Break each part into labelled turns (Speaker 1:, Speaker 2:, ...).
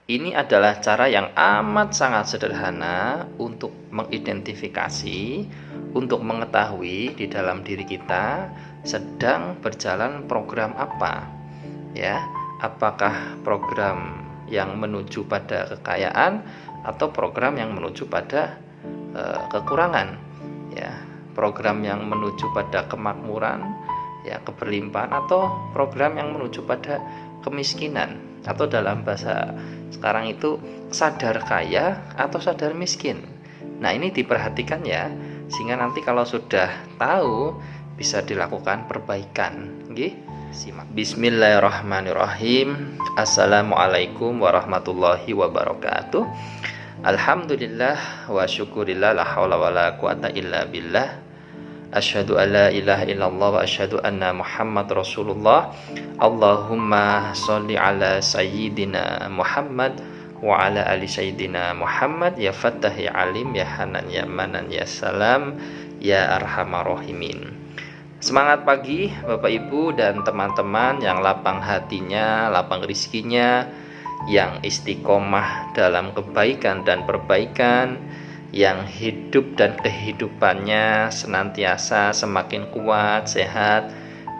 Speaker 1: Ini adalah cara yang amat sangat sederhana untuk mengidentifikasi, untuk mengetahui di dalam diri kita sedang berjalan program apa, ya. Apakah program yang menuju pada kekayaan atau program yang menuju pada kekurangan, ya. Program yang menuju pada kemakmuran, ya, keberlimpahan, atau program yang menuju pada kemiskinan, atau dalam bahasa sekarang itu sadar kaya atau sadar miskin. Nah, ini diperhatikan ya, sehingga nanti kalau sudah tahu bisa dilakukan perbaikan. Nggih, simak. Bismillahirrahmanirrahim. Assalamualaikum warahmatullahi wabarakatuh. Alhamdulillah wa syukurillah, la haula wala quwata illa billah. Asyhadu an la ilaha illallah wa asyhadu anna Muhammad Rasulullah. Allahumma sholli ala sayyidina Muhammad wa ala ali sayyidina Muhammad. Ya Fattah ya Alim ya Hanan ya Manan ya Salam ya Arhamar Rahimin. Semangat pagi Bapak Ibu dan teman-teman yang lapang hatinya, lapang rizkinya, yang istiqomah dalam kebaikan dan perbaikan, yang hidup dan kehidupannya senantiasa semakin kuat, sehat,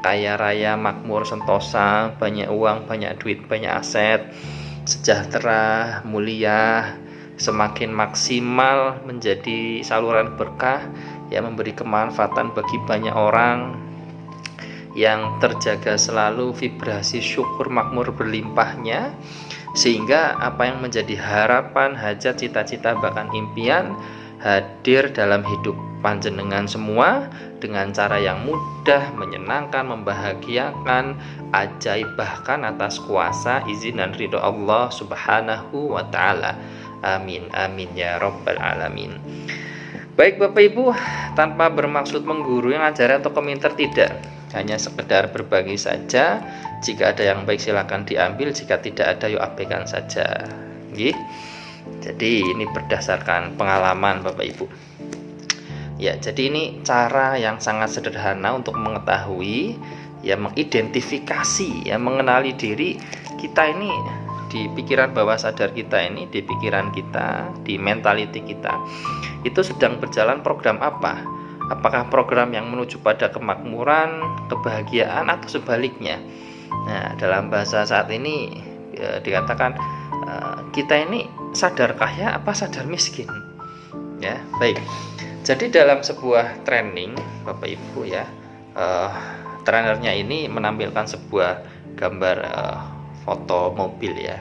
Speaker 1: kaya raya, makmur, sentosa, banyak uang, banyak duit, banyak aset, sejahtera, mulia, semakin maksimal menjadi saluran berkah yang memberi kemanfaatan bagi banyak orang, yang terjaga selalu vibrasi syukur makmur berlimpahnya, sehingga apa yang menjadi harapan, hajat, cita-cita, bahkan impian hadir dalam hidup panjenengan semua dengan cara yang mudah, menyenangkan, membahagiakan, ajaib, bahkan atas kuasa, izin dan ridho Allah Subhanahu wa ta'ala. Amin, amin ya rabbal alamin. Baik Bapak Ibu, tanpa bermaksud menggurui, ngajari atau komentar, tidak, hanya sekedar berbagi saja. Jika ada yang baik silakan diambil, jika tidak ada yuk abaikan saja. Nggih. Jadi ini berdasarkan pengalaman Bapak Ibu. Ya, jadi ini cara yang sangat sederhana untuk mengetahui, ya, mengidentifikasi, ya, mengenali diri kita ini di pikiran bawah sadar kita ini, di pikiran kita, di mentality kita itu sedang berjalan program apa. Apakah program yang menuju pada kemakmuran, kebahagiaan, atau sebaliknya. Nah, dalam bahasa saat ini dikatakan kita ini sadar kaya apa sadar miskin. Ya, baik. Jadi dalam sebuah training Bapak Ibu, ya, trainernya ini menampilkan sebuah gambar foto mobil, ya,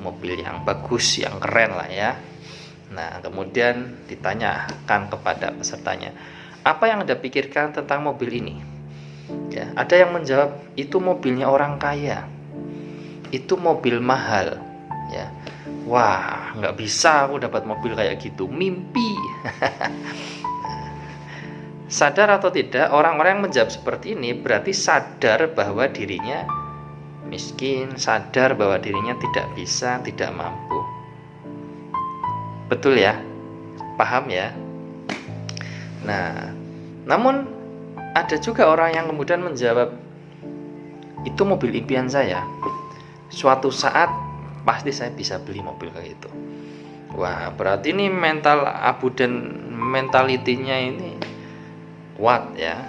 Speaker 1: mobil yang bagus, yang keren lah, ya. Nah, kemudian ditanyakan kepada pesertanya, apa yang Anda pikirkan tentang mobil ini? Ya, ada yang menjawab, itu mobilnya orang kaya, itu mobil mahal. Ya, wah, nggak bisa aku dapat mobil kayak gitu, mimpi. Sadar atau tidak, orang-orang yang menjawab seperti ini berarti sadar bahwa dirinya miskin, sadar bahwa dirinya tidak bisa, tidak mampu. Betul ya? Paham ya? Nah, namun ada juga orang yang kemudian menjawab, itu mobil impian saya, suatu saat pasti saya bisa beli mobil kayak itu. Wah, berarti ini mental abu dan mentalitinya ini kuat, ya.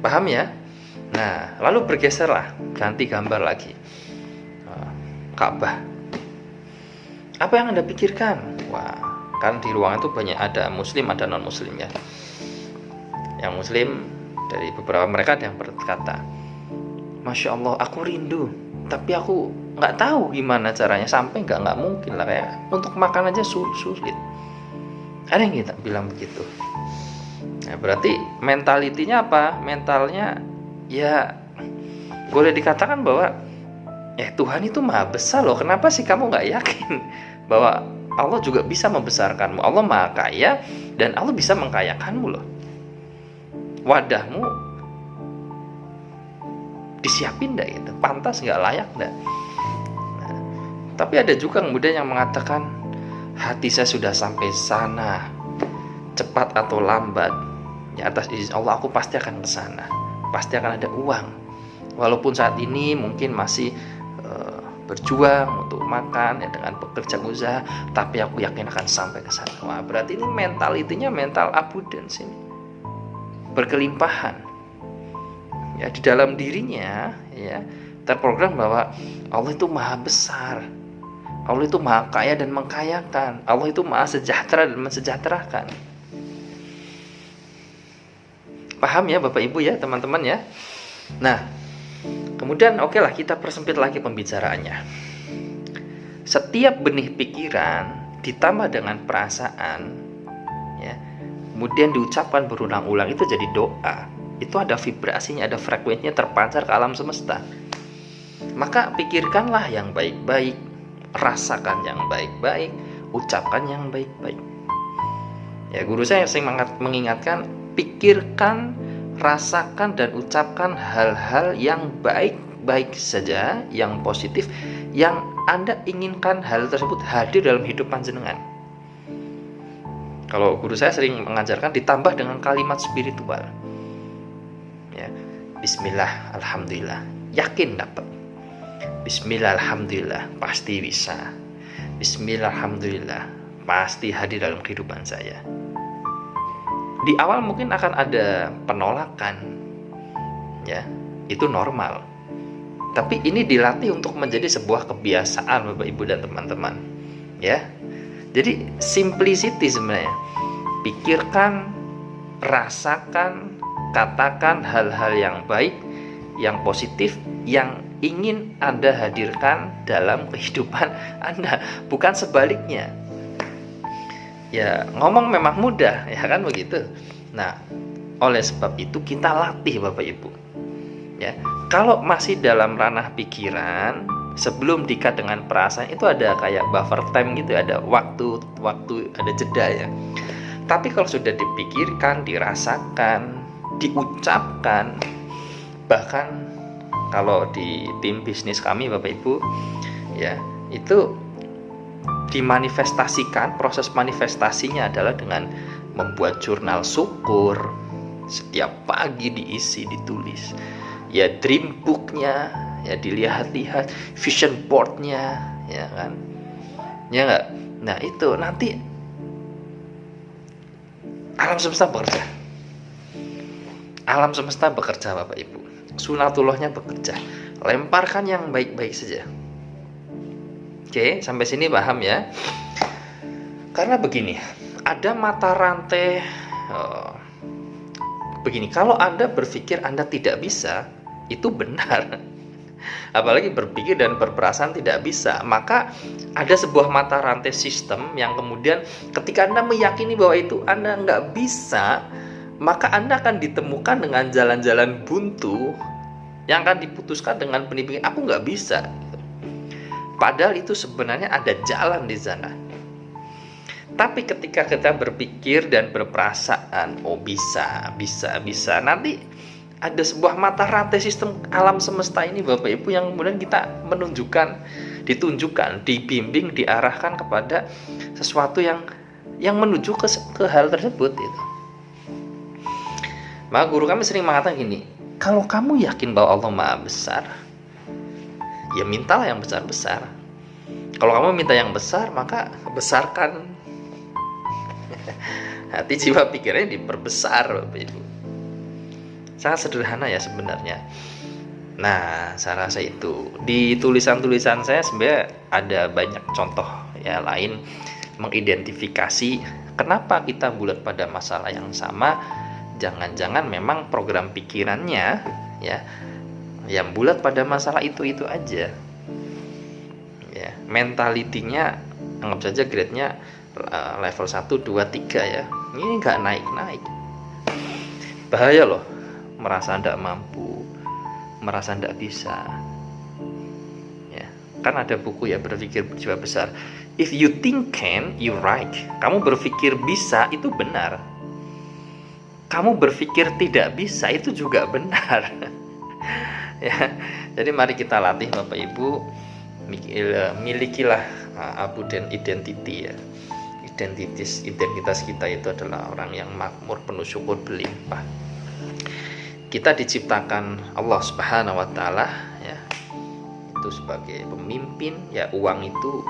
Speaker 1: Paham ya? Nah, lalu bergeserlah, ganti gambar lagi. Ka'bah. Apa yang Anda pikirkan? Wah, kan di ruangan itu banyak, ada muslim, ada non muslim, ya. Yang muslim dari beberapa mereka ada yang berkata, Masya Allah, aku rindu, tapi aku nggak tahu gimana caranya, sampai nggak mungkin lah, kayak untuk makan aja sulit. Ada yang kita bilang begitu. Nah, berarti mentalitinya apa? Mentalnya, ya, boleh dikatakan bahwa Tuhan itu maha besar loh. Kenapa sih kamu nggak yakin bahwa Allah juga bisa membesarkanmu? Allah maha kaya dan Allah bisa mengkayakanmu loh. Wadahmu disiapin nggak gitu? Pantas nggak, layak nggak? Nah, tapi ada juga kemudian yang mengatakan, hati saya sudah sampai sana, cepat atau lambat, ya, atas izin Allah aku pasti akan ke sana, pasti akan ada uang. Walaupun saat ini mungkin masih berjuang untuk makan ya, dengan bekerja usaha, tapi aku yakin akan sampai ke sana. Wah, berarti ini mentalitinya mental abundance ini, berkelimpahan. Ya, di dalam dirinya ya terprogram bahwa Allah itu maha besar, Allah itu maha kaya dan mengkayakan, Allah itu maha sejahtera dan mensejahterakan. Paham ya Bapak Ibu ya, teman-teman ya. Nah, kemudian oke lah, kita persempit lagi pembicaraannya. Setiap benih pikiran ditambah dengan perasaan ya, kemudian diucapkan berulang-ulang, itu jadi doa. Itu ada vibrasinya, ada frekuensinya terpancar ke alam semesta. Maka pikirkanlah yang baik-baik, rasakan yang baik-baik, ucapkan yang baik-baik. Ya, guru saya sering mengingatkan, pikirkan, rasakan dan ucapkan hal-hal yang baik-baik saja, yang positif, yang Anda inginkan hal tersebut hadir dalam hidup panjenengan. Kalau guru saya sering mengajarkan ditambah dengan kalimat spiritual. Ya, bismillah, alhamdulillah, yakin dapat. Bismillah, alhamdulillah, pasti bisa. Bismillah, alhamdulillah, pasti hadir dalam kehidupan saya. Di awal mungkin akan ada penolakan, ya, itu normal. Tapi ini dilatih untuk menjadi sebuah kebiasaan Bapak Ibu dan teman-teman, ya. Jadi simplicity sebenarnya. Pikirkan, rasakan, katakan hal-hal yang baik, yang positif, yang ingin Anda hadirkan dalam kehidupan Anda, bukan sebaliknya. Ya, ngomong memang mudah, ya kan begitu. Nah, oleh sebab itu kita latih Bapak Ibu. Ya, kalau masih dalam ranah pikiran, sebelum diikat dengan perasaan, itu ada kayak buffer time gitu, ada waktu, ada jeda ya. Tapi kalau sudah dipikirkan, dirasakan, diucapkan, bahkan kalau di tim bisnis kami Bapak Ibu, ya, itu dimanifestasikan. Proses manifestasinya adalah dengan membuat jurnal syukur, setiap pagi diisi, ditulis, ya, dream booknya ya dilihat-lihat, vision boardnya, ya kan, ya nggak. Nah, itu nanti alam semesta bekerja, alam semesta bekerja Bapak Ibu, sunatullahnya bekerja. Lemparkan yang baik-baik saja. Oke, sampai sini paham ya? Karena begini, ada mata rantai begini, kalau Anda berpikir Anda tidak bisa, itu benar. Apalagi berpikir dan berperasaan tidak bisa, maka ada sebuah mata rantai sistem yang kemudian ketika Anda meyakini bahwa itu Anda nggak bisa, maka Anda akan ditemukan dengan jalan-jalan buntu yang akan diputuskan dengan benih-benih aku nggak bisa. Padahal itu sebenarnya ada jalan di sana. Tapi ketika kita berpikir dan berperasaan, oh bisa, nanti ada sebuah mata rantai sistem alam semesta ini Bapak Ibu yang kemudian kita ditunjukkan, dibimbing, diarahkan kepada sesuatu yang menuju ke hal tersebut itu. Maka guru kami sering mengatakan gini, kalau kamu yakin bahwa Allah Maha Besar, ya mintalah yang besar-besar. Kalau kamu minta yang besar, maka besarkan hati, jiwa, pikirannya diperbesar Bapak Ibu. Sangat sederhana ya sebenarnya. Nah, saya rasa itu di tulisan-tulisan saya sebenarnya ada banyak contoh ya lain mengidentifikasi kenapa kita bulat pada masalah yang sama. Jangan-jangan memang program pikirannya ya yang bulat pada masalah itu aja. Ya, mentalitinya anggap saja grade-nya level 1, 2, 3 ya. Ini nggak naik-naik. Bahaya loh, merasa tidak mampu, merasa tidak bisa. Ya, kan ada buku ya, berpikir berjiwa besar. If you think can, you right. Kamu berpikir bisa, itu benar. Kamu berpikir tidak bisa, itu juga benar. Ya, jadi mari kita latih Bapak Ibu, milikilah abundant identity ya. Identitas kita itu adalah orang yang makmur, penuh syukur, berlimpah. Kita diciptakan Allah Subhanahu wa taala ya. itu sebagai pemimpin, ya uang itu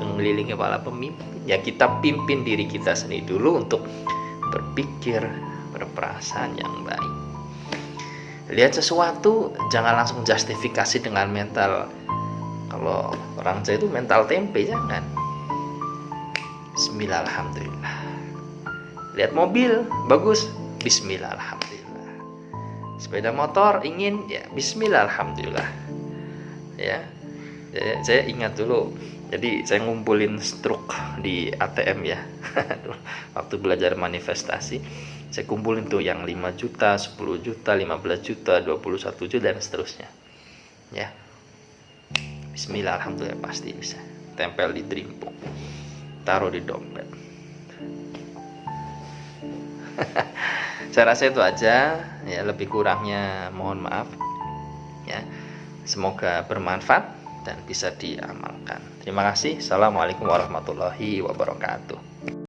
Speaker 1: mengelilingi kepala pemimpin, ya kita pimpin diri kita sendiri dulu untuk berpikir, berperasaan yang baik. Lihat sesuatu jangan langsung justifikasi dengan mental, kalau orang Jawa itu mental tempe, jangan. Bismillah, alhamdulillah. Lihat mobil bagus, bismillah, alhamdulillah. Sepeda motor ingin, ya bismillah, alhamdulillah. Ya, saya ingat dulu, jadi saya ngumpulin struk di ATM ya. Waktu belajar manifestasi, saya kumpulin tuh yang 5 juta, 10 juta, 15 juta, 21 juta dan seterusnya. Ya. Bismillah, alhamdulillah, pasti bisa. Tempel di drimpung, taruh di dompet. Saya rasa itu aja, ya lebih kurangnya mohon maaf. Ya. Semoga bermanfaat dan bisa diamalkan. Terima kasih. Assalamualaikum warahmatullahi wabarakatuh.